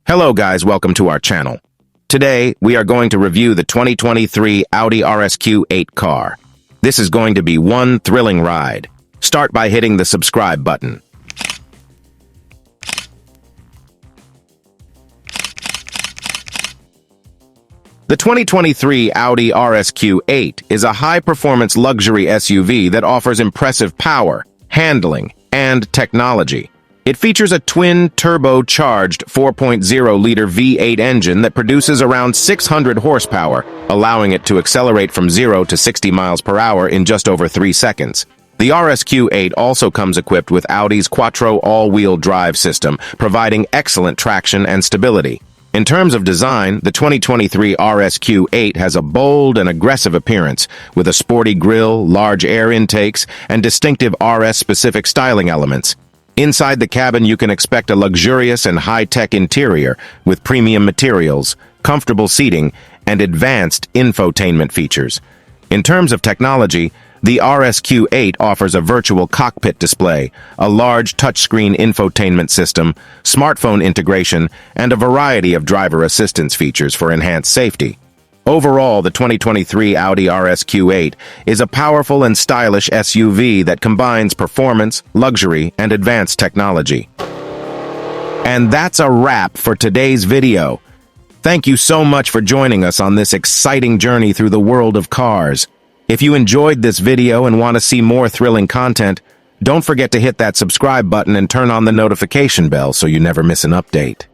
Hello guys, welcome to our channel. Today, we are going to review the 2023 Audi RSQ8 car. This is going to be one thrilling ride. Start by hitting the subscribe button. The 2023 Audi RSQ8 is a high-performance luxury SUV that offers impressive power, handling, and technology. It features a twin-turbocharged 4.0-liter V8 engine that produces around 600 horsepower, allowing it to accelerate from 0 to 60 miles per hour in just over 3 seconds. The RSQ8 also comes equipped with Audi's Quattro all-wheel drive system, providing excellent traction and stability. In terms of design, the 2023 RSQ8 has a bold and aggressive appearance, with a sporty grille, large air intakes, and distinctive RS-specific styling elements. Inside the cabin, you can expect a luxurious and high-tech interior with premium materials, comfortable seating, and advanced infotainment features. In terms of technology, the RSQ8 offers a virtual cockpit display, a large touchscreen infotainment system, smartphone integration, and a variety of driver assistance features for enhanced safety. Overall, the 2023 Audi RSQ8 is a powerful and stylish SUV that combines performance, luxury, and advanced technology. And that's a wrap for today's video. Thank you so much for joining us on this exciting journey through the world of cars. If you enjoyed this video and want to see more thrilling content, don't forget to hit that subscribe button and turn on the notification bell so you never miss an update.